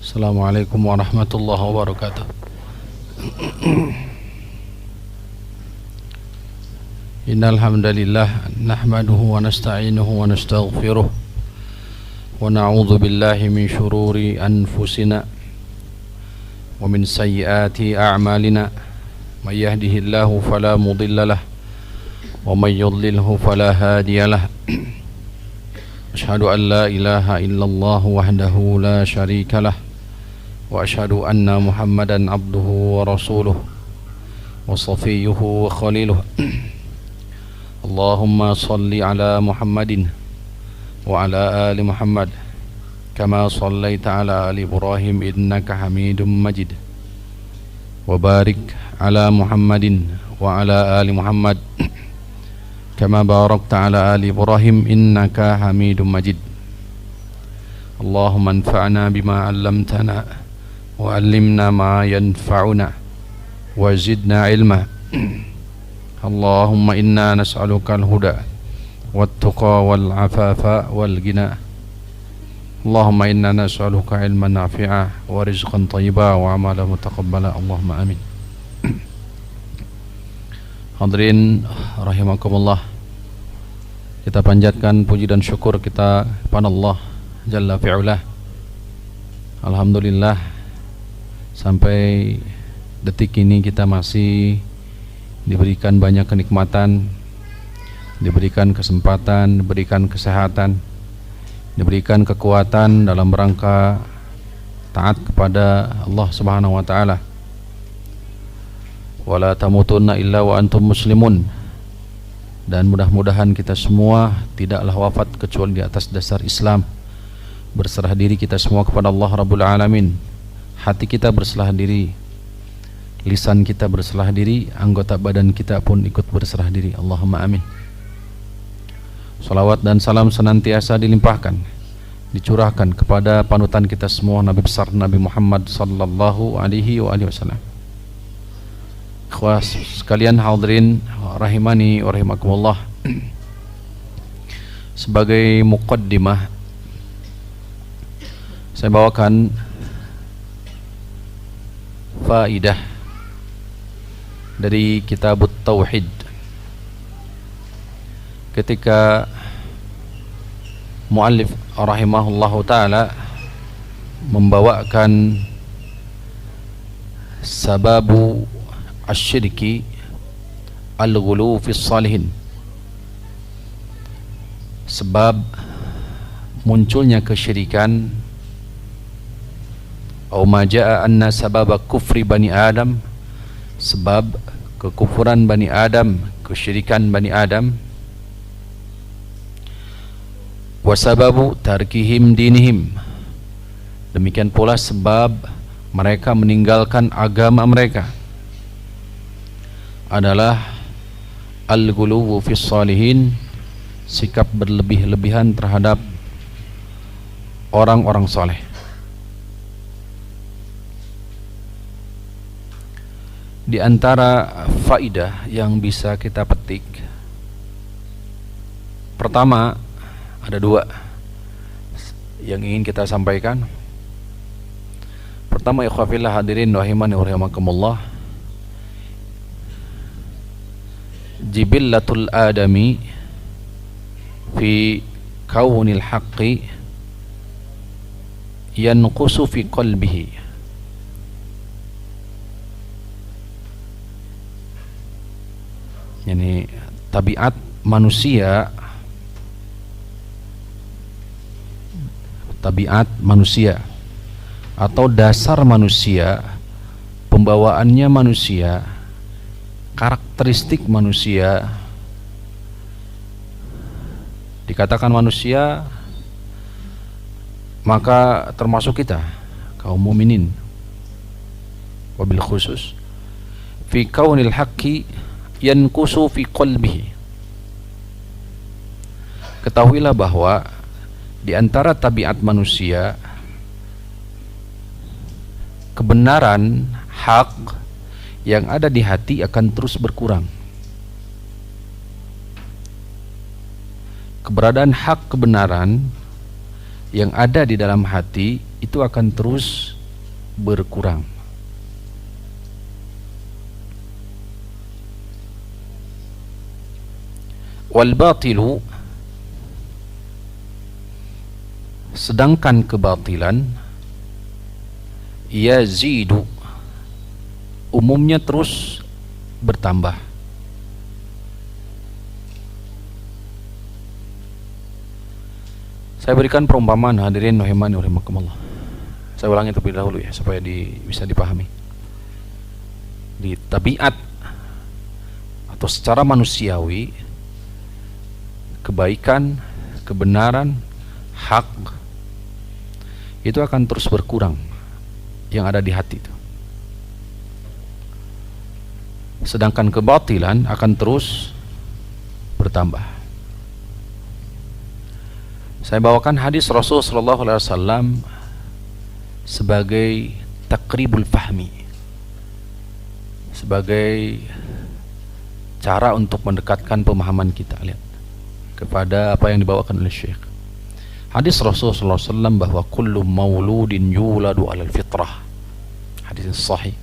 Assalamualaikum warahmatullahi wabarakatuh. Innal hamdalillah nahmaduhu wa nasta'inuhu wa nastaghfiruh wa na'udzu billahi min shururi anfusina wa min sayyiati a'malina may yahdihillahu fala mudilla lahu wa may yudlilhu fala hadiya lahu. Asyhadu an la ilaha illallah wahdahu la syarika lah wa asyhadu anna Muhammadan abduhu wa rasuluh wa safiyyuhu wa khaliluh. Allahumma salli ala Muhammadin wa ala ali Muhammad kama sallaita ala ali Ibrahim innaka Hamidum Majid wa barik ala Muhammadin wa ala ali Muhammad kama barakta ala ali Ibrahim innaka Hamidum Majid. Allahumma anfa'na bima 'allamtana wa 'allimna ma yanfa'una wa zidna ilma. Allahumma inna nas'aluka al-huda wat-tuqa wal-'afafa wal-ghina. Allahumma inna nas'aluka ilman nafi'a wa rizqan thayyiba wa 'amalan mutaqabbala. Allahumma amin. Hadirin rahimakumullah, kita panjatkan puji dan syukur kita kepada Allah Jalla fi'ulah. Alhamdulillah, sampai detik ini kita masih diberikan banyak kenikmatan, diberikan kesempatan, diberikan kesehatan, diberikan kekuatan dalam rangka taat kepada Allah Subhanahu wa taala. Wala tamutunna illa wa antum muslimun. Dan mudah-mudahan kita semua tidaklah wafat kecuali di atas dasar Islam. Berserah diri kita semua kepada Allah Rabbul Alamin. Hati kita berserah diri, lisan kita berserah diri, anggota badan kita pun ikut berserah diri. Allahumma amin. Salawat dan salam senantiasa dilimpahkan, dicurahkan kepada panutan kita semua, Nabi besar Nabi Muhammad sallallahu alaihi wasallam. Ikhwas sekalian hadirin rahimani wa rahimakumullah, sebagai muqaddimah saya bawakan faidah dari kitab Tauhid ketika muallif rahimahullahu taala membawakan sababu asyirki al-ghulu fi salihin, sebab munculnya kesyirikan, atau majaa anna sababa kufri bani Adam, sebab kekufuran bani Adam, kesyirikan bani Adam, wasababu tarkihim dinihim, demikian pula sebab mereka meninggalkan agama mereka, adalah al-ghuluwu fis salihin, sikap berlebih-lebihan terhadap orang-orang saleh. Di antara faidah yang bisa kita petik, pertama, ada dua yang ingin kita sampaikan. Pertama, ikhwafillah hadirin rahimani wa rahimakumullah, jibillatul adami fi kaunil haqqi yanqusu fi qalbihi. Yani tabiat manusia atau dasar manusia, pembawaannya manusia, karakteristik manusia, dikatakan manusia maka termasuk kita kaum mukminin, wabil khusus fi kaunil haqqi yanqusu fi qalbihi. Ketahuilah bahwa di antara tabiat manusia, kebenaran hak yang ada di hati akan terus berkurang. Keberadaan hak kebenaran yang ada di dalam hati itu akan terus berkurang. Wal batilu, sedangkan kebatilan, yazidu, umumnya terus bertambah. Saya berikan perumpamaan, hadirin rahimani wa rahimakumullah. Saya ulangi terlebih dahulu ya, supaya bisa dipahami. Di tabiat atau secara manusiawi, kebaikan, kebenaran, hak itu akan terus berkurang yang ada di hati itu. Sedangkan kebatilan akan terus bertambah. Saya bawakan hadis Rasul sallallahu alaihi wasallam sebagai taqribul fahmi, sebagai cara untuk mendekatkan pemahaman kita, lihat, kepada apa yang dibawakan oleh Syekh. Hadis Rasul sallallahu alaihi wasallam bahwa kullu mauludin yuladu alal fitrah. Hadis sahih.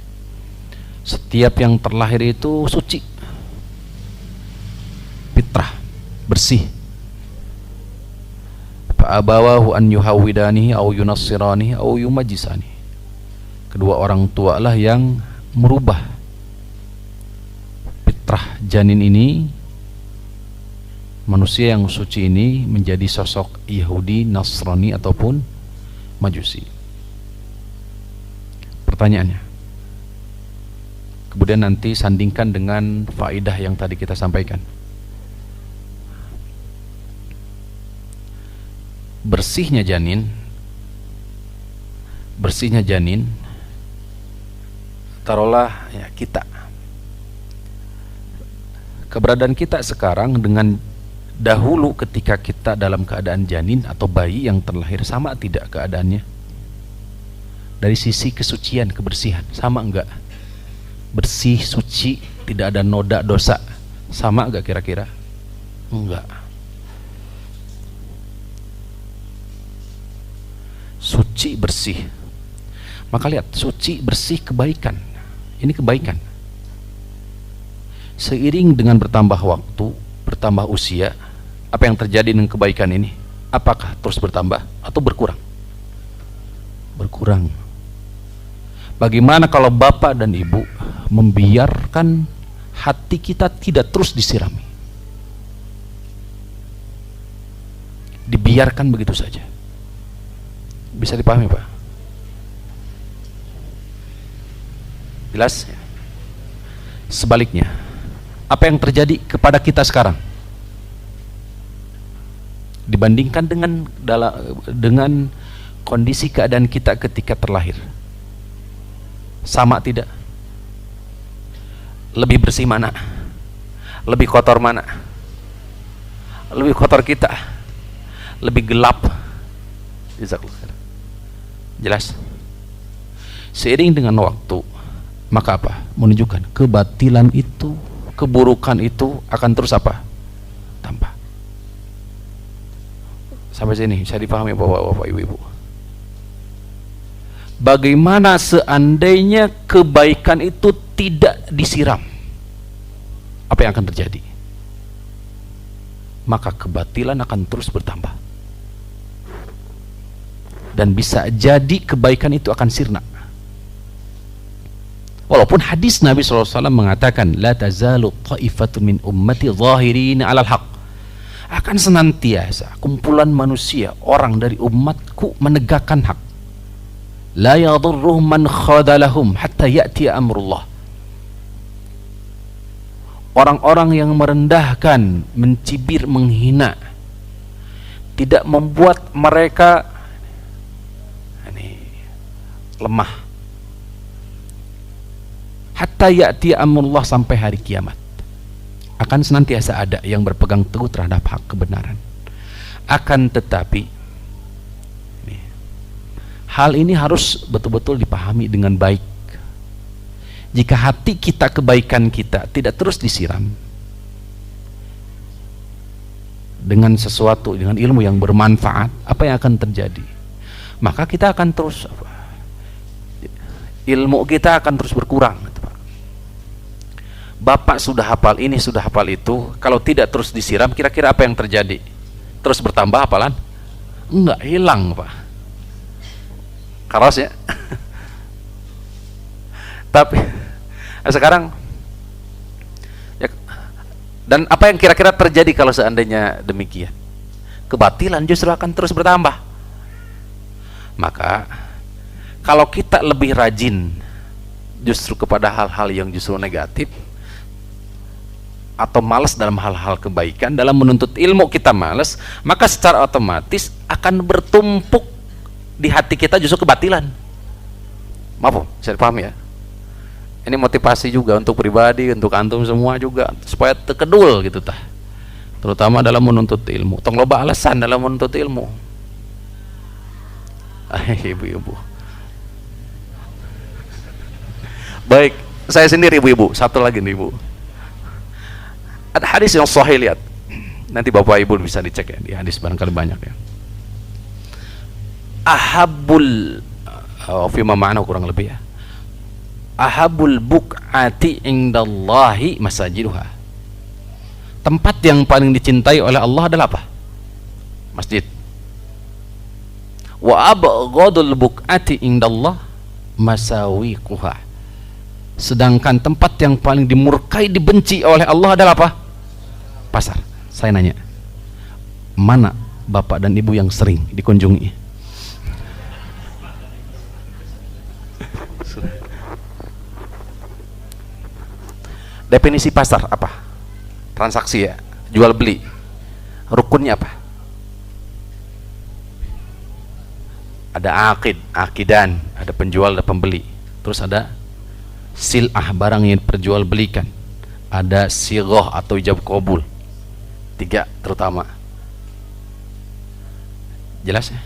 Setiap yang terlahir itu suci, fitrah, bersih. Fa'abawahu an yuhawidanihi au yunassiranihi au yumajjisani. Kedua orang tua lah yang merubah fitrah janin ini, manusia yang suci ini, menjadi sosok Yahudi, Nasrani ataupun Majusi. Pertanyaannya, kemudian nanti sandingkan dengan faedah yang tadi kita sampaikan. Bersihnya janin, taruhlah ya, kita, keberadaan kita sekarang dengan dahulu ketika kita dalam keadaan janin atau bayi yang terlahir, sama tidak keadaannya? Dari sisi kesucian, kebersihan, sama enggak? Bersih, suci, tidak ada noda dosa, sama enggak kira-kira? Enggak. Suci, bersih. Maka lihat, suci, bersih, kebaikan. Ini kebaikan. Seiring dengan bertambah waktu, bertambah usia, apa yang terjadi dengan kebaikan ini? Apakah terus bertambah atau berkurang? Berkurang. Bagaimana kalau bapak dan ibu membiarkan hati kita tidak terus disirami? Dibiarkan begitu saja. Bisa dipahami, Pak? Jelas? Sebaliknya, apa yang terjadi kepada kita sekarang dibandingkan dengan kondisi keadaan kita ketika terlahir? Sama tidak? Lebih bersih mana? Lebih kotor mana? Lebih kotor kita? Lebih gelap? Jelas? Seiring dengan waktu, maka apa? Menunjukkan kebatilan itu, keburukan itu akan terus apa? Tambah. Sampai sini bisa dipahami bapak-bapak, ibu-ibu? Bagaimana seandainya kebaikan itu tidak disiram? Apa yang akan terjadi? Maka kebatilan akan terus bertambah. Dan bisa jadi kebaikan itu akan sirna. Walaupun hadis Nabi SAW mengatakan, la tazalu ta'ifatun min ummati zahirina alal haq. Akan senantiasa kumpulan manusia, orang dari umatku menegakkan hak. La yadurruhum man khadalahum hatta ya'ti amrullah. Orang-orang yang merendahkan, mencibir, menghina, tidak membuat mereka lemah. Hatta ya'ti amrullah, sampai hari kiamat. Akan senantiasa ada yang berpegang teguh terhadap hak kebenaran. Akan tetapi hal ini harus betul-betul dipahami dengan baik. Jika hati kita, kebaikan kita tidak terus disiram dengan sesuatu, dengan ilmu yang bermanfaat, apa yang akan terjadi? Maka kita akan terus ilmu kita akan terus berkurang. Bapak sudah hafal ini, sudah hafal itu, kalau tidak terus disiram, kira-kira apa yang terjadi? Terus bertambah hafalan? Enggak, hilang Pak. Karos ya. Tapi sekarang ya, dan apa yang kira-kira terjadi kalau seandainya demikian? Kebatilan justru akan terus bertambah. Maka kalau kita lebih rajin justru kepada hal-hal yang justru negatif, atau malas dalam hal-hal kebaikan, dalam menuntut ilmu kita malas, maka secara otomatis akan bertumpuk di hati kita justru kebatilan. Maaf, saya paham ya. Ini motivasi juga untuk pribadi, untuk antum semua juga, supaya terkedul gitu tah. Terutama dalam menuntut ilmu. Tong loba alasan dalam menuntut ilmu. Ibu-ibu. Baik, saya sendiri ibu-ibu. Satu lagi nih ibu. Ada hadis yang sahih, lihat. Nanti bapak ibu bisa dicek ya, di hadis barangkali banyak ya. Ahabul fima ma'na kurang lebih ya. Ahabul buq'ati indallahi masajiduha. Tempat yang paling dicintai oleh Allah adalah apa? Masjid. Wa abghadul buq'ati indallah masawiquha. Sedangkan tempat yang paling dimurkai, dibenci oleh Allah adalah apa? Pasar. Saya nanya, mana bapak dan ibu yang sering dikunjungi? Definisi pasar apa? Transaksi ya, jual beli. Rukunnya apa? Ada akid, akidan, ada penjual, ada pembeli. Terus ada sil'ah, barang yang diperjualbelikan. Ada sighah atau ijab qabul. 3 terutama. Jelas ya?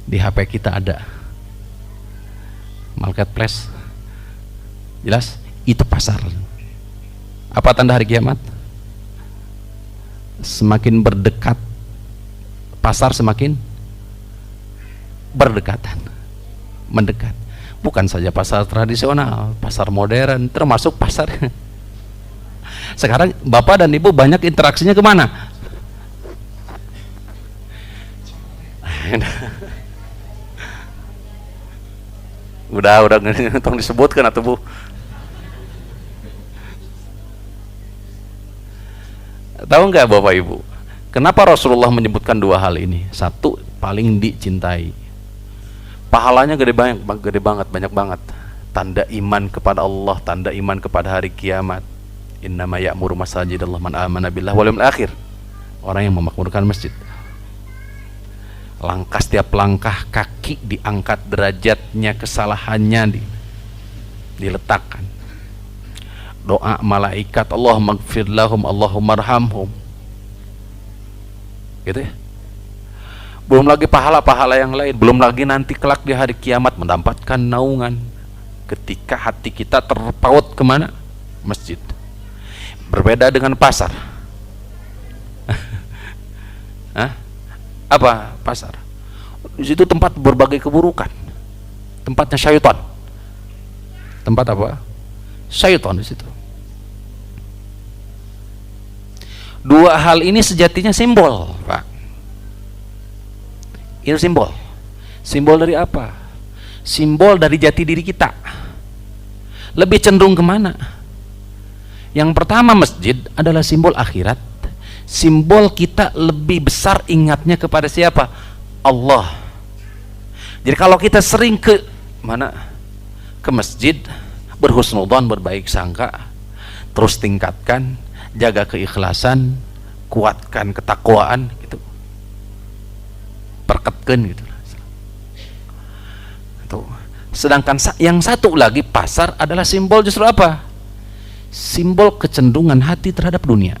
Di HP kita ada marketplace. Jelas? Itu pasar. Apa tanda hari kiamat? Semakin berdekat pasar, semakin berdekatan, mendekat. Bukan saja pasar tradisional, pasar modern, termasuk pasar. Sekarang bapak dan ibu banyak interaksinya kemana? udah tolong disebutkan atau bu? Tahu nggak bapak ibu, kenapa Rasulullah menyebutkan 2 hal ini? Satu, paling dicintai, pahalanya gede banget, banyak banget. Tanda iman kepada Allah, tanda iman kepada hari kiamat. Innama ya'muru masajidallah man amana billah wal yawmil akhir. Orang yang memakmurkan masjid. Langkah, setiap langkah kaki diangkat derajatnya, kesalahannya diletakkan. Doa malaikat, Allahumma ighfir lahum, Allahumma arhamhum. Gitu ya. Belum lagi pahala-pahala yang lain, belum lagi nanti kelak di hari kiamat mendapatkan naungan ketika hati kita terpaut kemana? Masjid. Berbeda dengan pasar. Apa pasar? Di situ tempat berbagai keburukan, tempatnya syaitan. Tempat apa? Syaitan di situ. 2 hal ini sejatinya simbol, Pak. Itu simbol. Simbol dari apa? Simbol dari jati diri kita. Lebih cenderung kemana? Yang pertama, masjid adalah simbol akhirat. Simbol kita lebih besar ingatnya kepada siapa? Allah. Jadi kalau kita sering ke mana? Ke masjid, berhusnudzon, berbaik sangka, terus tingkatkan, jaga keikhlasan, kuatkan ketakwaan gitu, perketkan gitu. Tuh. Sedangkan yang satu lagi, pasar adalah simbol justru apa? Simbol kecenderungan hati terhadap dunia.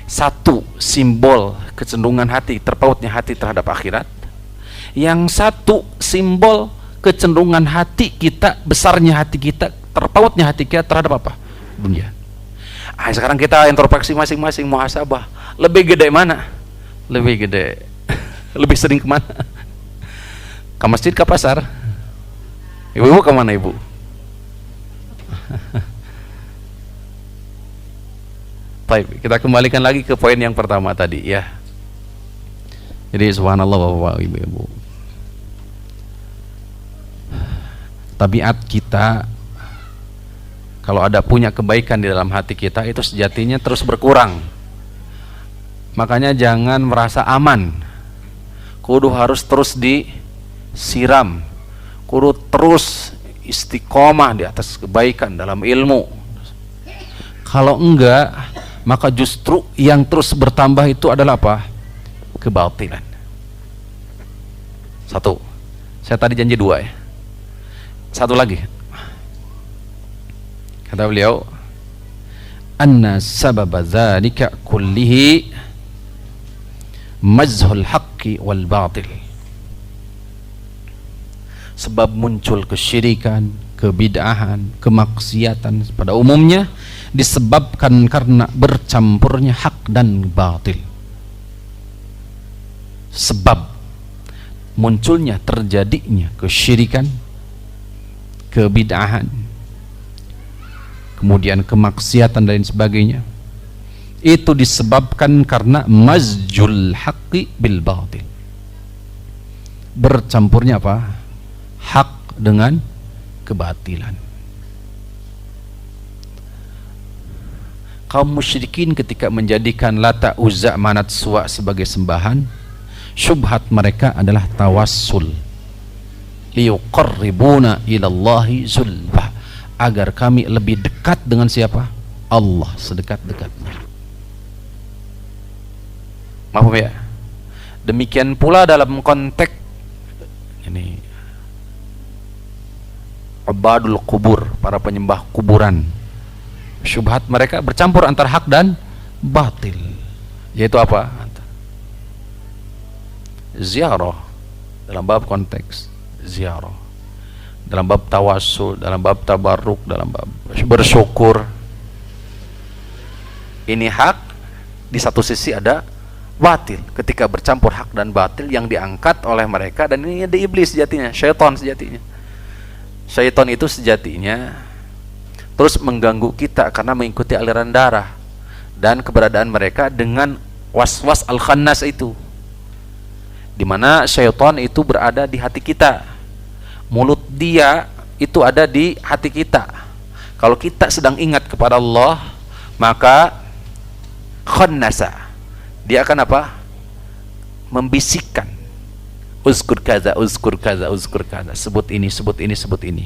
Satu, simbol kecenderungan hati, terpautnya hati terhadap akhirat. Yang satu, simbol kecenderungan hati kita, besarnya hati kita, terpautnya hati kita terhadap apa? Dunia. Sekarang kita introspeksi masing-masing, muhasabah. Lebih gede mana? Lebih gede. Lebih sering kemana? Ke masjid, ke pasar? Ibu-ibu kemana ibu? Baik, kita kembalikan lagi ke poin yang pertama tadi ya. Jadi subhanallah bapak ibu-ibu, tabiat kita kalau ada punya kebaikan di dalam hati kita itu sejatinya terus berkurang. Makanya jangan merasa aman, kudu harus terus disiram, kudu terus istiqomah di atas kebaikan dalam ilmu. Kalau enggak, maka justru yang terus bertambah itu adalah apa? Kebatilan. Satu, saya tadi janji dua ya. Satu lagi, kata beliau, anna sababa dzalika kullihi mazhul haqqi wal batil. Sebab muncul kesyirikan, kebid'ahan, kemaksiatan pada umumnya disebabkan karena bercampurnya hak dan batil. Sebab munculnya, terjadinya kesyirikan, kebid'ahan, kemudian kemaksiatan dan lain sebagainya, itu disebabkan karena mazjul haqqi bil batil. Bercampurnya apa? Hak dengan kebatilan. Kaum musyrikin ketika menjadikan Lata, Uzza, Manat, Suwa sebagai sembahan, syubhat mereka adalah tawassul, liyuqarribuna ilallahi zulfah, agar kami lebih dekat dengan siapa? Allah, sedekat-dekatnya. Maaf ya. Demikian pula dalam konteks ini ubadul kubur, para penyembah kuburan, syubhat mereka bercampur antara hak dan batil, yaitu apa? Ziarah dalam bab konteks ziarah, dalam bab tawassul, dalam bab tabarruk, dalam bab bersyukur. Ini hak, di satu sisi ada batil. Ketika bercampur hak dan batil yang diangkat oleh mereka, dan ini ada iblis sejatinya, syaitan sejatinya. Syaitan itu sejatinya terus mengganggu kita karena mengikuti aliran darah dan keberadaan mereka dengan waswas al-khannas itu, dimana syaitan itu berada di hati kita, mulut dia itu ada di hati kita. Kalau kita sedang ingat kepada Allah, maka khannasa, dia akan apa? Membisikkan, uzkur kaza, uzkur kaza, uzkur kaza, sebut ini, sebut ini, sebut ini.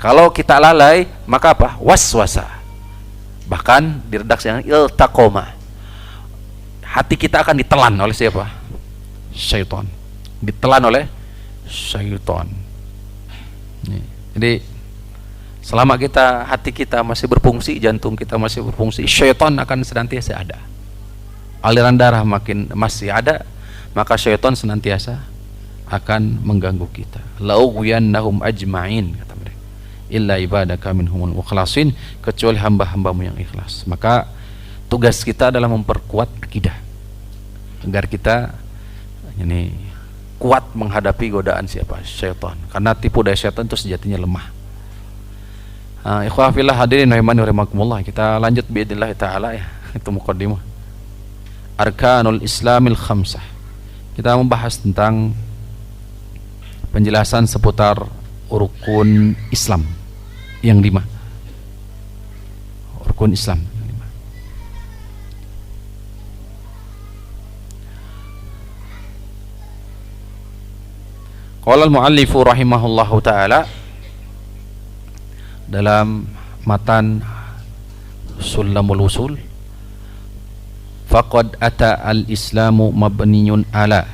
Kalau kita lalai, maka apa? Waswasa. Bahkan di redaksi yang iltaqoma, hati kita akan ditelan oleh siapa? Syaitan. Ditelan oleh syaitan. Jadi selama hati kita masih berfungsi, jantung kita masih berfungsi, syaitan akan senantiasa ada. Aliran darah masih ada, maka syaitan senantiasa akan mengganggu kita. La'ughwiyannahum ajma'in, kata mereka, illa ibadaka minhumul mukhlasin, kecuali hamba-hambamu yang ikhlas. Maka tugas kita adalah memperkuat akidah agar kita ini kuat menghadapi godaan siapa? Syaitan. Karena tipu daya syaitan itu sejatinya lemah. Ikhwah fillah hadirin rahimani rahimakumullah, kita lanjut biidznillah taala ya. Itu muqaddimah Arkanul Islamil Khamsah. Kita membahas tentang penjelasan seputar rukun Islam yang 5. Rukun Islam yang 5. Qala al-muallifu rahimahullahu ta'ala dalam matan Sulamul Usul, faqad ata al-islamu mabniyun ala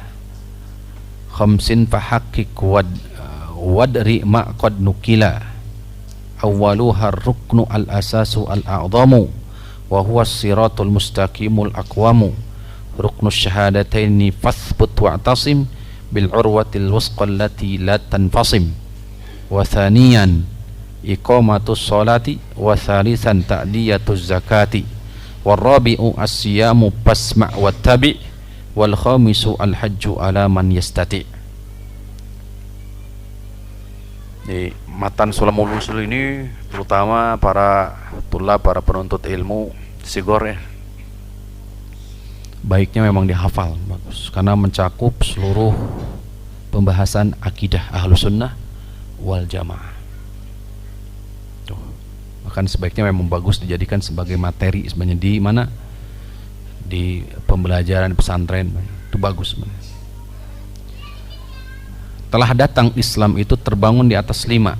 khamsin fahaqqiq wadri ma qad nukila awwaluha ar-ruknu al-asasu al-a'zamu wa huwa as-siratul mustaqimul aqwamu ruknu syahadataini fathbut wa'tasim bil urwatil wusqa allati la tanfasim wa thaniyan iqamatus salati wa thalithan ta'diyatuz zakati Warabi'u as-siyamu fasma' wattabi' wal khamisu al-hajju ala man yastati'. Di matan Sulamul Wusul ini terutama para tulab, para penuntut ilmu sigor ya, baiknya memang dihafal, bagus, karena mencakup seluruh pembahasan akidah Ahlus Sunnah wal Jamaah. Tuh. Bahkan sebaiknya memang bagus dijadikan sebagai materi sebenarnya di mana, di pembelajaran pesantren, itu bagus sebenarnya. Telah datang Islam itu terbangun di atas 5.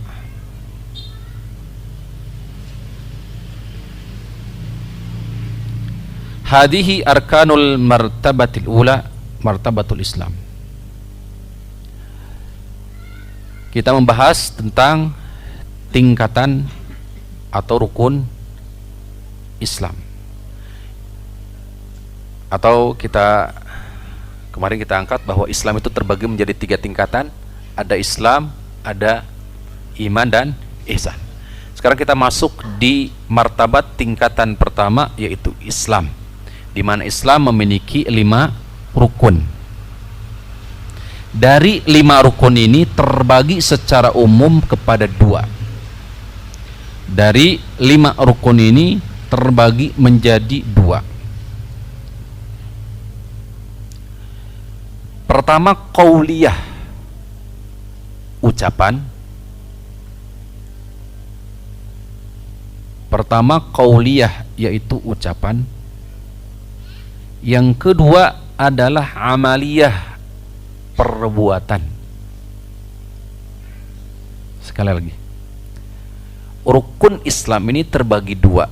Hadihi arkanul martabatil ula, martabatul Islam. Kita membahas tentang tingkatan atau rukun Islam. Atau kemarin kita angkat bahwa Islam itu terbagi menjadi 3 tingkatan. Ada Islam, ada iman dan ihsan. Sekarang kita masuk di martabat tingkatan pertama, yaitu Islam, di mana Islam memiliki 5 rukun. Dari 5 rukun ini terbagi secara umum kepada 2. Dari 5 rukun ini terbagi menjadi 2. Pertama, qauliyah, ucapan. Pertama, qauliyah, yaitu ucapan. Yang kedua adalah amaliyah, perbuatan. Sekali lagi, rukun Islam ini terbagi 2.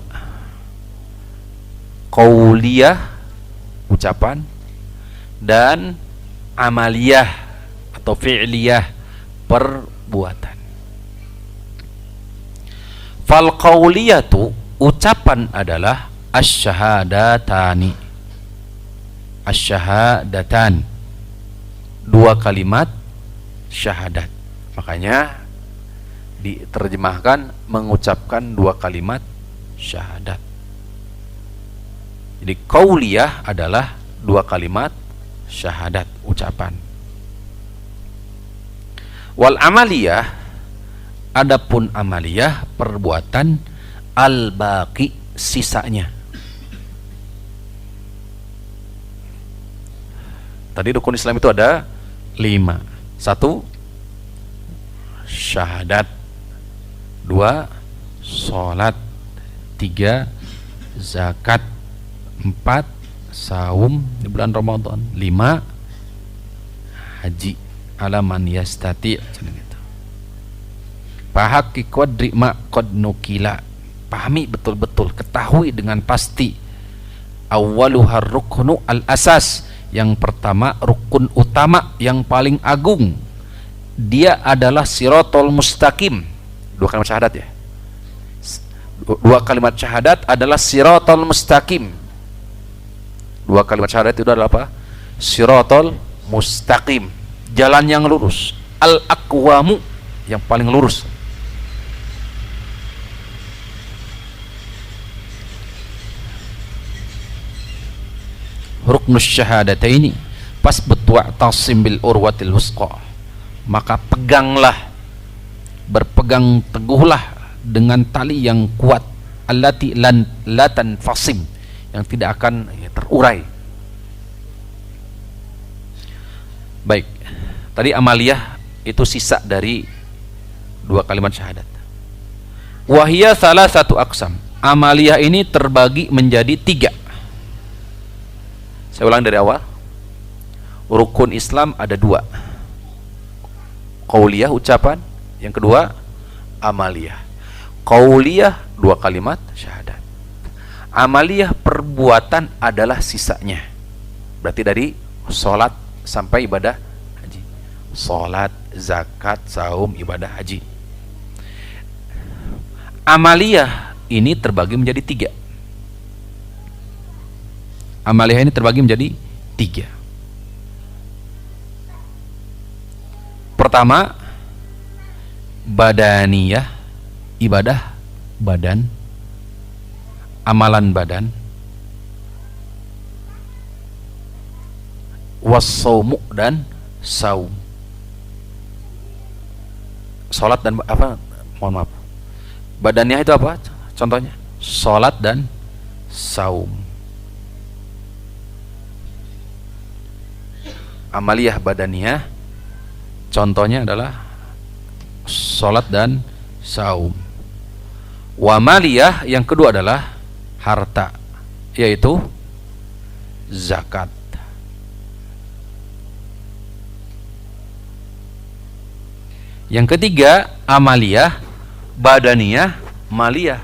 Qauliyah, ucapan, dan amaliyah atau fi'liyah, perbuatan. Fal qauliyatu, ucapan adalah asy-syahadatani, asy-syahadatan, 2 kalimat syahadat. Makanya diterjemahkan mengucapkan 2 kalimat syahadat. Jadi qauliyah adalah 2 kalimat syahadat, ucapan. Wal amaliyah, adapun amaliyah, perbuatan, al-baqi, sisanya. Tadi rukun Islam itu ada 5. 1, syahadat. 2, sholat. 3, zakat. 4, saum di bulan Ramadan. 5, haji ala man yastati'. Fahaqi qadri ma qad nukila, pahami betul-betul, ketahui dengan pasti. Awwaluhar ruknu al-asas, yang pertama, rukun utama yang paling agung, dia adalah siratal mustaqim. 2 kalimat syahadat ya. 2 kalimat syahadat adalah siratal mustaqim. 2 kalimat syahadat itu adalah apa? Siratal mustaqim, jalan yang lurus. Al-aqwamu, yang paling lurus. Ruknus syahadataini fasbut wa'tasim bil urwatil wusqa, maka peganglah, berpegang teguhlah dengan tali yang kuat, allati la tanfasim, yang tidak akan terurai. Baik, tadi amaliyah itu sisa dari 2 kalimat syahadat. Wahia salah satu aqsam, amaliyah ini terbagi menjadi 3. Saya ulang dari awal. Rukun Islam ada 2. Qauliyah, ucapan. Yang kedua, amaliyah. Qauliyah, 2 kalimat syahadat. Amaliyah, perbuatan, adalah sisanya. Berarti dari sholat sampai ibadah haji. Sholat, zakat, saum, ibadah haji. Amaliyah ini terbagi menjadi 3. Amaliyah ini terbagi menjadi 3. Pertama, badaniyah, ibadah badan, amalan badan. was-shaumu dan saum. Salat dan apa? Mohon maaf. Badaniyah itu apa? Contohnya salat dan saum. Amaliyah badaniyah contohnya adalah salat dan saum. Wa maliyah yang kedua adalah harta, yaitu zakat. Yang ketiga amaliyah badaniyah maliyah.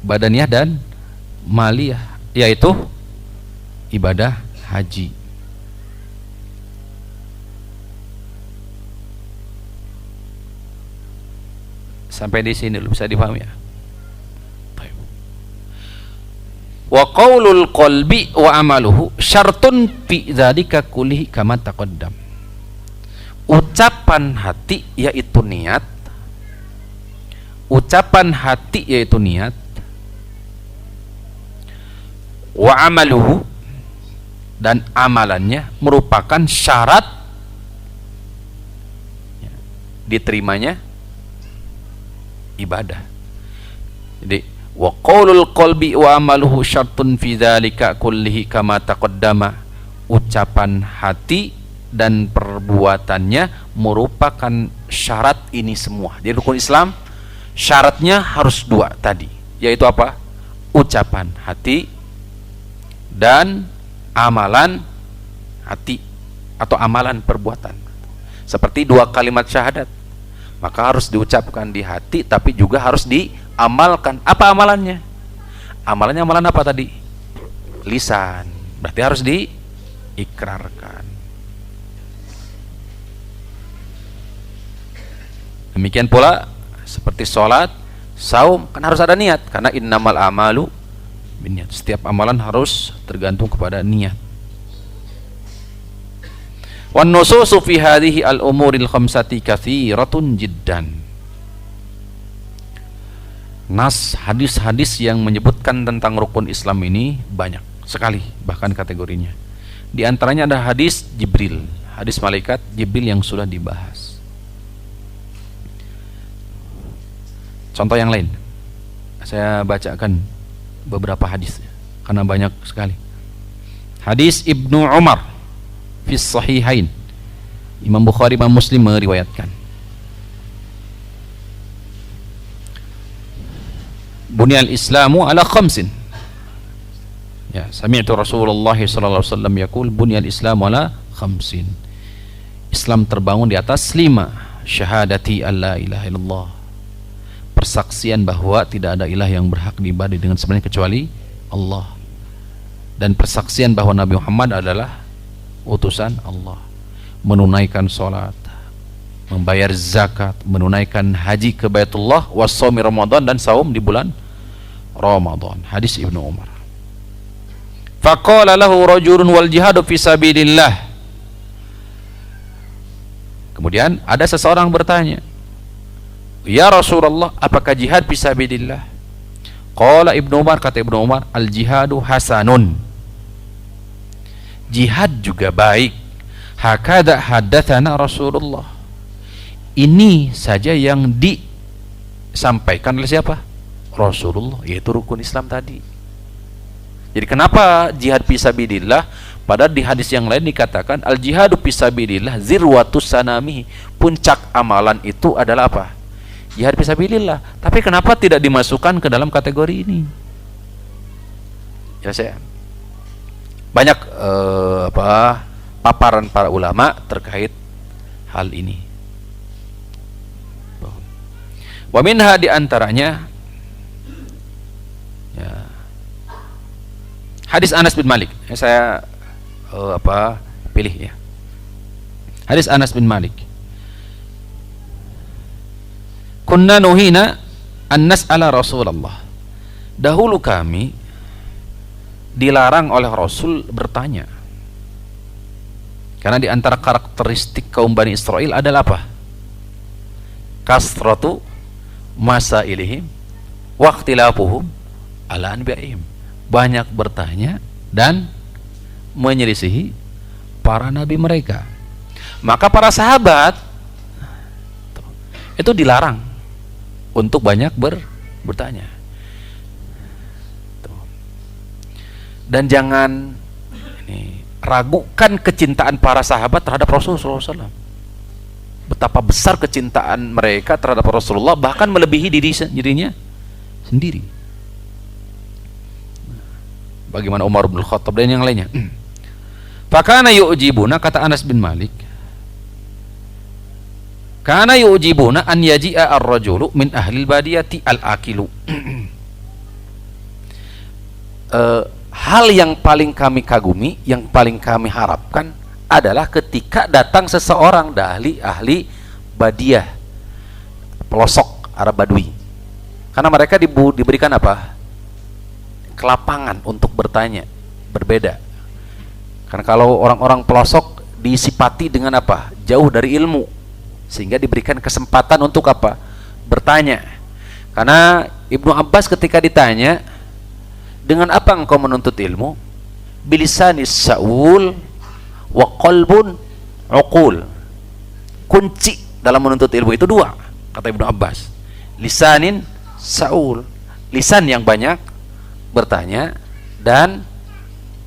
Badaniyah dan maliyah, yaitu ibadah haji. Sampai di sini bisa dipahami ya. Wa qaulul qalbi wa amaluhu syartun fi dzalika kullihi kama taqaddam. Ucapan hati yaitu niat. Ucapan hati yaitu niat. Wa amaluhu dan amalannya merupakan syarat diterimanya ibadah. Jadi wa qaulul qalbi wa amaluhu syartun fi dzalika kullihi kama taqaddama. Ucapan hati dan perbuatannya merupakan syarat ini semua. Jadi rukun Islam syaratnya harus dua tadi, yaitu apa? Ucapan hati dan amalan hati atau amalan perbuatan. Seperti dua kalimat syahadat, maka harus diucapkan di hati tapi juga harus diamalkan. Apa amalannya? Amalannya amalan apa tadi? Lisan. Berarti harus diikrarkan. Demikian pula seperti sholat, saum, kan harus ada niat, karena innamal amalu binniyat. Setiap amalan harus tergantung kepada niat. Wan nususu fi hadhihi al-umuril khamsati katsiratun jiddan. Nas hadis-hadis yang menyebutkan tentang rukun Islam ini banyak sekali, bahkan kategorinya. Di antaranya ada hadis Jibril, hadis malaikat Jibril yang sudah dibahas. Contoh yang lain, saya bacakan beberapa hadis karena banyak sekali. Hadis Ibnu Umar fi sahihain, Imam Bukhari, Imam Muslim meriwayatkan. Bunyal Islamu ala khamsin. Ya, sami'tu Rasulullah sallallahu alaihi wasallam yaqul bunyal Islamu ala khamsin. Islam terbangun di atas 5. Syahadati alla ilaha illallah. Persaksian bahwa tidak ada ilah yang berhak diibadahi dengan sebenarnya kecuali Allah. Dan persaksian bahwa Nabi Muhammad adalah utusan Allah. Menunaikan salat, membayar zakat, menunaikan haji ke Baitullah, wassaumi Ramadan, dan saum di bulan Ramadan. Hadis Ibnu Umar. Faqala lahu rajulun wal jihadu fi sabilillah. Kemudian ada seseorang bertanya, "Ya Rasulullah, apakah jihad fi sabilillah?" Qala Ibnu Umar, kata Ibnu Umar, "Al jihadu hasanun." Jihad juga baik. Hakadha haddatsana Rasulullah. Ini saja yang disampaikan oleh siapa? Rasulullah, yaitu rukun Islam tadi. Jadi kenapa jihad fisabilillah? Padahal di hadis yang lain dikatakan al jihadu fisabilillah zirwatus sanami. Puncak amalan itu adalah apa? Jihad fisabilillah. Tapi kenapa tidak dimasukkan ke dalam kategori ini? Ya, saya banyak paparan para ulama terkait hal ini. Wa minha, di antaranya ya, hadis Anas bin Malik. Saya pilih ya. Hadis Anas bin Malik. Kunna nuhina an nas'ala Rasulullah. Dahulu kami dilarang oleh Rasul bertanya. Karena di antara karakteristik kaum Bani Israel adalah apa? Kasratu masailihim wa ikhtilafuhum ala anbiya'ihim. Banyak bertanya dan menyelisihi para nabi mereka. Maka para sahabat itu dilarang untuk banyak bertanya. Dan jangan ragukan kecintaan para sahabat terhadap Rasulullah SAW. Betapa besar kecintaan mereka terhadap Rasulullah, bahkan melebihi dirinya sendiri. Bagaimana Umar bin Khattab dan yang lainnya. Fakana yu'jibuna, kata Anas bin Malik, kana yu'jibuna an yaji'a ar-rajulu min ahlil badiyati al-akilu. Hal yang paling kami kagumi, yang paling kami harapkan adalah ketika datang seseorang dari ahli Badiyah, pelosok Arab Badui. Karena mereka diberikan apa? Kelapangan untuk bertanya, berbeda. Karena kalau orang-orang pelosok disipati dengan apa? Jauh dari ilmu, sehingga diberikan kesempatan untuk apa? Bertanya. Karena Ibnu Abbas ketika ditanya, dengan apa engkau menuntut ilmu? Bilisanis sa'ul wa qalbun uqul. Kunci dalam menuntut ilmu itu dua, kata Ibnu Abbas. Lisanin sa'ul, lisan yang banyak bertanya, dan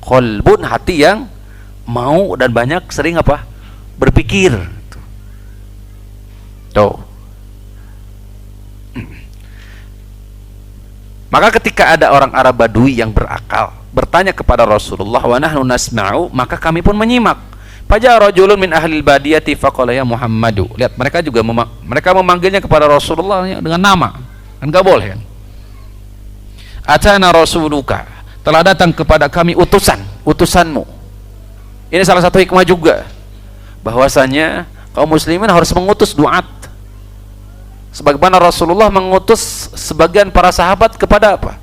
qalbun, hati yang mau dan banyak sering apa? Berpikir. Tuh. Maka ketika ada orang Arab Badui yang berakal bertanya kepada Rasulullah, wa nahnu nasma'u, maka kami pun menyimak. Faja'a rajulun min ahlil badiyati faqala ya Muhammadu. Lihat, mereka juga mereka memanggilnya kepada Rasulullah dengan nama. Kan enggak boleh kan? Atana rasuluka, telah datang kepada kami utusanmu. Ini salah satu hikmah juga, bahwasanya kaum muslimin harus mengutus duat. Sebagaimana Rasulullah mengutus sebagian para sahabat kepada apa?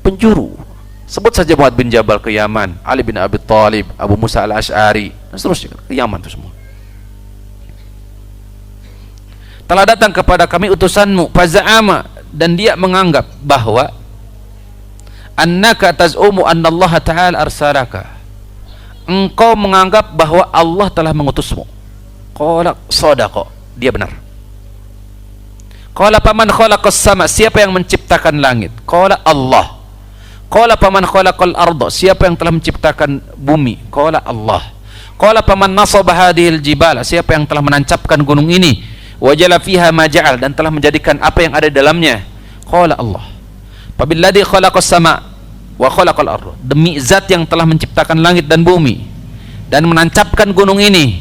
Penjuru. Sebut saja Mu'adz bin Jabal ke Yaman, Ali bin Abi Thalib, Abu Musa al-Ash'ari, dan seterusnya ke Yaman itu semua. Telah datang kepada kami utusanmu, faza'ama, dan dia menganggap bahwa annaka taz'umu annallaha ta'ala arsalaka, engkau menganggap bahwa Allah telah mengutusmu. Qala shadaqa, dia benar. Qala faman khalaqas sama, siapa yang menciptakan langit? Qala Allah. Qala faman khalaqal arda, siapa yang telah menciptakan bumi? Qala Allah. Qala faman nasaba hadhil jibala, siapa yang telah menancapkan gunung ini? Wa jala fiha ma ja'al, dan telah menjadikan apa yang ada di dalamnya? Qala Allah. Fabilladzi khalaqas sama wa khalaqal arda, demi zat yang telah menciptakan langit dan bumi dan menancapkan gunung ini,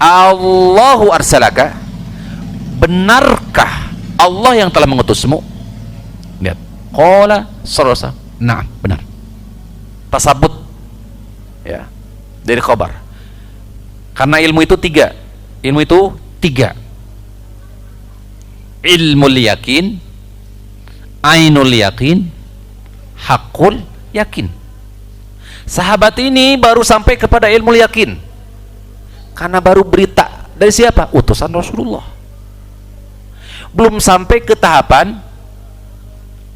Allahu arsalaka, benarkah Allah yang telah mengutusmu? Lihat, qala sallallahu, na'am, benar. Tasabut ya, dari khabar. Karena ilmu itu tiga. Ilmu itu tiga. Ilmul yakin, ainul yakin, hakul yakin. Sahabat ini baru sampai kepada ilmu yakin karena baru berita dari siapa? Utusan Rasulullah. Belum sampai ke tahapan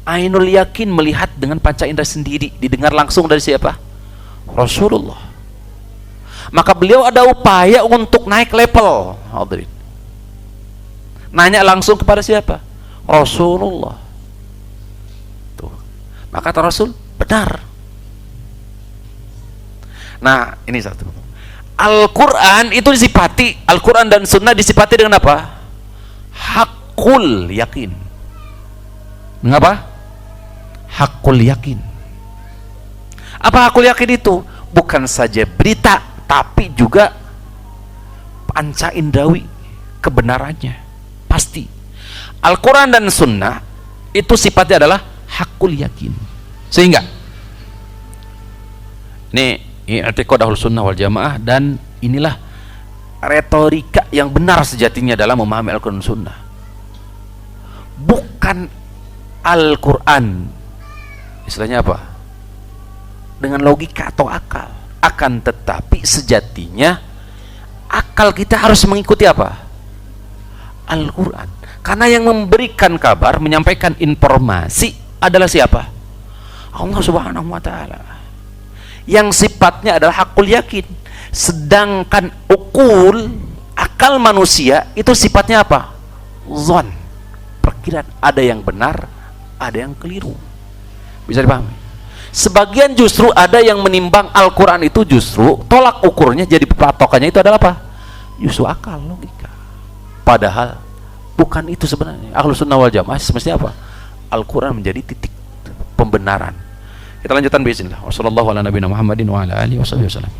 ainul yakin, melihat dengan panca indera sendiri, didengar langsung dari siapa? Rasulullah. Maka beliau ada upaya untuk naik level. Nanya langsung kepada siapa? Rasulullah. Tuh. Maka kata Rasul, benar. Nah, ini satu. Al-Quran itu disifati, Al-Quran dan Sunnah disifati dengan apa? Hakul yakin. Mengapa? Hakul yakin. Apa hakul yakin itu? Bukan saja berita, tapi juga panca indrawi kebenarannya pasti. Al-Quran dan Sunnah itu sifatnya adalah hakul yakin. Sehingga ini i'tiqad Ahlus Sunnah wal Jamaah, dan inilah retorika yang benar sejatinya dalam memahami Al-Quran dan Sunnah. Bukan Al-Quran istilahnya apa? Dengan logika atau akal. Akan tetapi sejatinya akal kita harus mengikuti apa? Al-Quran. Karena yang memberikan kabar, menyampaikan informasi adalah siapa? Allah Subhanahu wa ta'ala. Yang sifatnya adalah hakul yakin. Sedangkan akal manusia itu sifatnya apa? Zon, perkiraan. Ada yang benar, ada yang keliru. Bisa dipahami? Sebagian justru ada yang menimbang Al-Quran itu justru tolak ukurnya, jadi patokannya itu adalah apa? Justru akal, logika. Padahal bukan itu sebenarnya. Ahlus Sunnah wal Jamaah semestinya apa? Al-Quran menjadi titik pembenaran. Kita lanjutkan bismillah. Wassallallahu ala nabiyina Muhammadin wa ala alihi wasallam.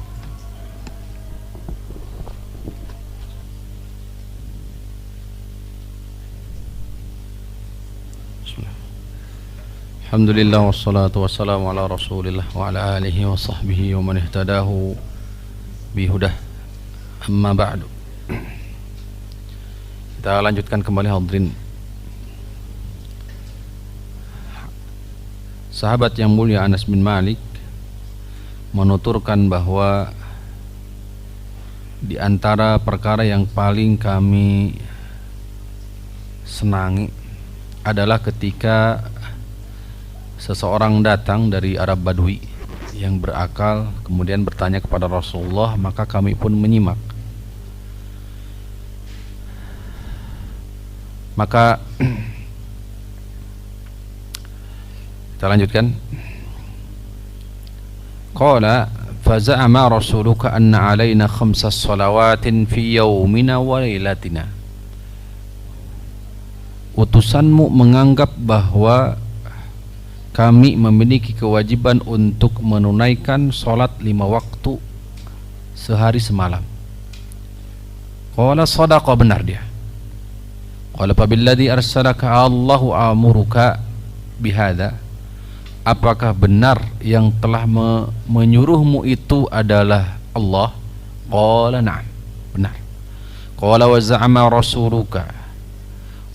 Alhamdulillah wassalatu wassalamu ala Rasulillah wa ala alihi wa sahbihi wa man ihtadahu bihudah. Amma ba'du. Kita lanjutkan kembali hadirin. Sahabat yang mulia Anas bin Malik menuturkan bahwa di antara perkara yang paling kami senangi adalah ketika seseorang datang dari Arab Badui yang berakal kemudian bertanya kepada Rasulullah, maka kami pun menyimak. Maka kita lanjutkan. Qala faza'ama rasuluka anna alaina khamsa salawatin fi yaumina wa lailatina. Utusanmu menganggap bahwa kami memiliki kewajiban untuk menunaikan sholat 5 waktu sehari semalam. Qala sadaqa, benar dia. Qala fabilladzi arsalaka Allahu amuruka bihada. Apakah benar yang telah menyuruhmu itu adalah Allah? Qala na'am, benar. Qala wa za'ama rasuluka.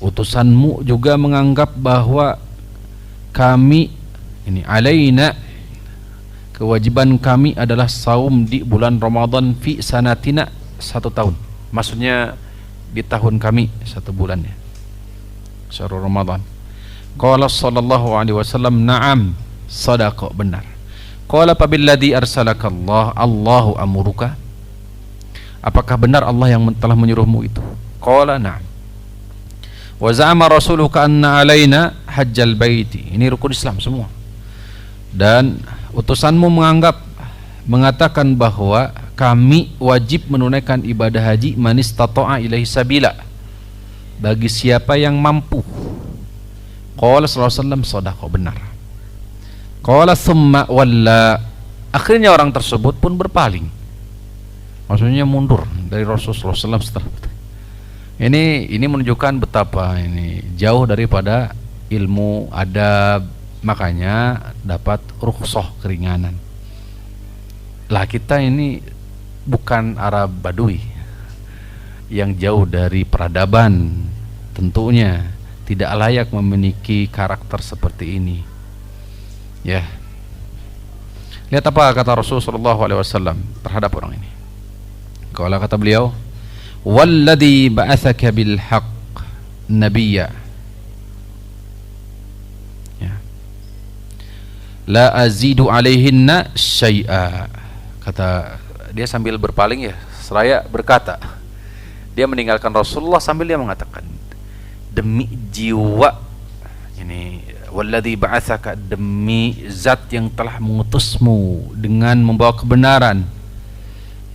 Utusanmu juga menganggap bahwa kami ini alaina, kewajiban kami adalah saum di bulan Ramadan fi sanatina, 1 tahun. Maksudnya di tahun kami 1 bulannya, syahrul Ramadan. Qala sallallahu alaihi wasallam na'am, sadaqa, benar. Qala fabilladzi arsalaka Allah Allahu amuruka. Apakah benar Allah yang telah menyuruhmu itu? Qala na'am. Wa za'ama rasuluka anna alaina hajjal baiti. Ini rukun Islam semua. Dan utusanmu mengatakan bahwa kami wajib menunaikan ibadah haji man istata'a ilaihi sabila, bagi siapa yang mampu. Qala sallallahu alaihi wasallam sadaqa, benar. Qala thumma walla. Akhirnya orang tersebut pun berpaling, maksudnya mundur dari Rasulullah SAW setelah itu. Ini menunjukkan betapa ini jauh daripada ilmu adab, makanya dapat rukhsah, keringanan. Lah kita ini bukan Arab Badui yang jauh dari peradaban, tentunya tidak layak memiliki karakter seperti ini. Ya. Lihat apa kata Rasulullah SAW terhadap orang ini. Kalau kata beliau, walladzi ba'atsaka bil haqq nabiyya, ya, la azidu alaihinna syai'a. Kata dia sambil berpaling, ya, seraya berkata, dia meninggalkan Rasulullah sambil dia mengatakan, demi jiwa ini, walladzi ba'atsaka, demi zat yang telah mengutusmu dengan membawa kebenaran,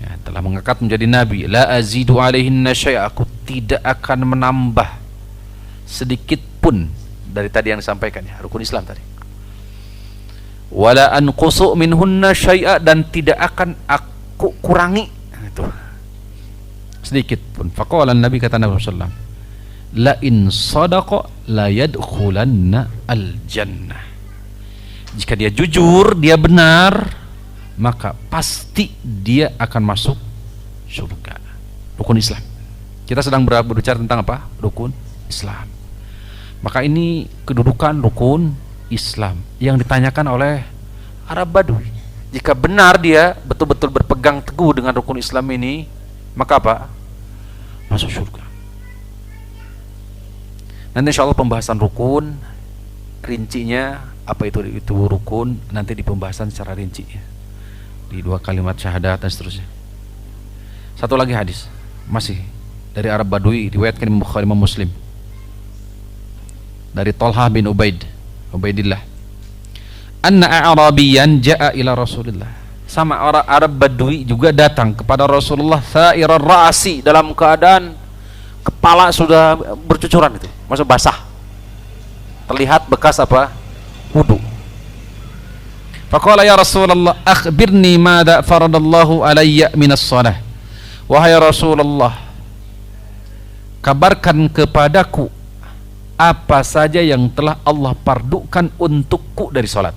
ya, telah mengangkat menjadi nabi, la azidu alaihinna syai'a, aku tidak akan menambah sedikit pun dari tadi yang disampaikan, ya, rukun Islam tadi. Wala anqusu minhunna syai'a, dan tidak akan aku kurangi itu sedikit pun. Faqala Nabi, kata Nabi sallallahu alaihi wasallam, la in sadaqa la yadkhulanna al jannah. Jika dia jujur, dia benar, maka pasti dia akan masuk surga. Rukun Islam. Kita sedang berbicara tentang apa? Rukun Islam. Maka ini kedudukan rukun Islam yang ditanyakan oleh Arab Badui. Jika benar dia betul-betul berpegang teguh dengan rukun Islam ini, maka apa? Masuk surga. Nanti insya Allah pembahasan rukun, rincinya apa itu rukun, nanti di pembahasan secara rinci, ya, di 2 kalimat syahadat dan seterusnya. Satu lagi hadis masih dari Arab Badui, riwayatkan Imam Bukhari, Imam Muslim, dari Talha bin Ubaidillah, anna a'rabiyan ja'a ila Rasulillah, sama orang Arab Badui juga datang kepada Rasulullah, sa'irar ra'asi, dalam keadaan kepala sudah bercucuran, itu maksud basah, terlihat bekas apa? Wudu. Faqala ya Rasulullah akhbirni madza faradallahu alayya minas shalah. Wahai Rasulullah, kabarkan kepadaku apa saja yang telah Allah pardukan untukku dari salat.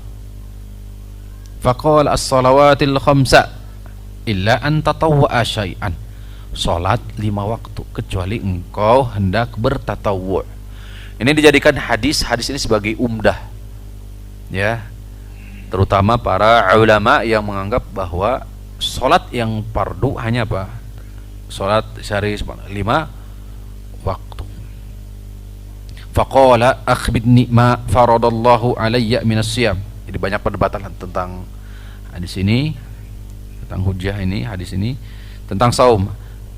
Faqala as-salawatil khamsa illa an tatawwa'a syai'an. Salat 5 waktu kecuali engkau hendak bertatawwu'. Ini dijadikan hadis ini sebagai umdah, ya, terutama para ulama yang menganggap bahwa salat yang fardu hanya apa? Salat sehari 5 waktu. Faqala akhbirni ma faradallahu alayya minas siyam. Jadi banyak perdebatan tentang hadis ini, tentang hujjah ini, hadis ini tentang saum.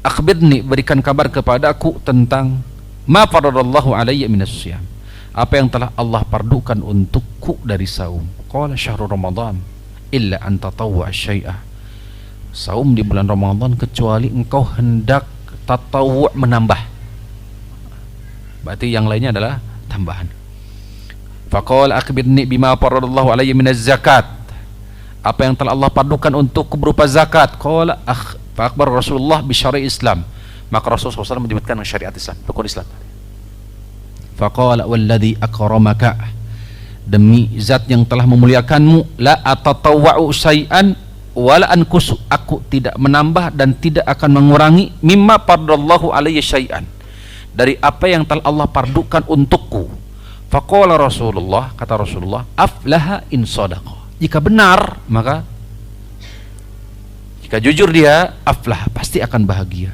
Akhbirni, berikan kabar kepadaku tentang ma faradallahu alayya minas siyam, apa yang telah Allah pardukan untukku dari saum. Qala syahrul Ramadan illa an tatawwa syai'a. Saum di bulan Ramadan kecuali engkau hendak tatawwu', menambah. Berarti yang lainnya adalah tambahan. Faqala akhbirni bima faradallahu alayya minaz zakat. Apa yang telah Allah pardukan untukku berupa zakat. Qala fa akhbar Rasulullah bi syari' Islam. Maka Rasulullah SAW menyebutkan syariat Islam, rukun Islam. Faqala walladzi akramaka, demi zat yang telah memuliakanmu, la atatawwa'u syai'an wala ankusu, aku tidak menambah dan tidak akan mengurangi, mimma faradallahu alayya syai'an, dari apa yang telah Allah pardukan untukku. Faqala Rasulullah, kata Rasulullah, aflaha in sadaqa, jika benar maka, jika jujur dia, aflah, pasti akan bahagia.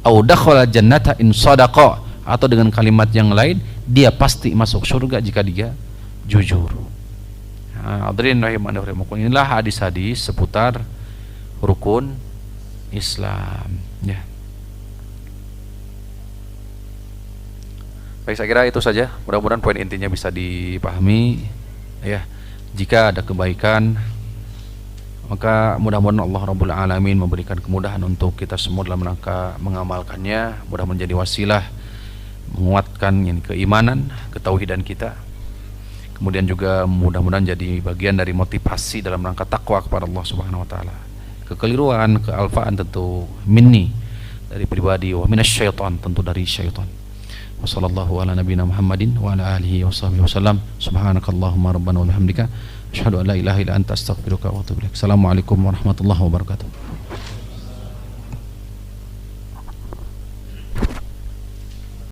Au dakhala jannata in sadaqa, atau dengan kalimat yang lain, dia pasti masuk surga jika dia jujur. Hadirin rahimanirrahimakum, inilah hadis-hadis seputar rukun Islam, ya. Baik, saya kira itu saja. Mudah-mudahan poin intinya bisa dipahami, ya. Jika ada kebaikan, maka mudah-mudahan Allah Rabbul Alamin memberikan kemudahan untuk kita semua dalam rangka mengamalkannya. Mudah menjadi wasilah menguatkan keimanan, ketauhidan kita. Kemudian juga mudah-mudahan jadi bagian dari motivasi dalam rangka takwa kepada Allah Subhanahu wa taala. Kekeliruan, kealfaan tentu minni, dari pribadi, wa minasyaiton, tentu dari syaitan. Wassallallahu ala nabiyina Muhammadin wa ala alihi washabihi wasallam. Subhanakallahumma rabbana wa bihamdika asyhadu an la ilaha illa anta astaghfiruka wa atubu ilaik. Assalamualaikum warahmatullahi wabarakatuh.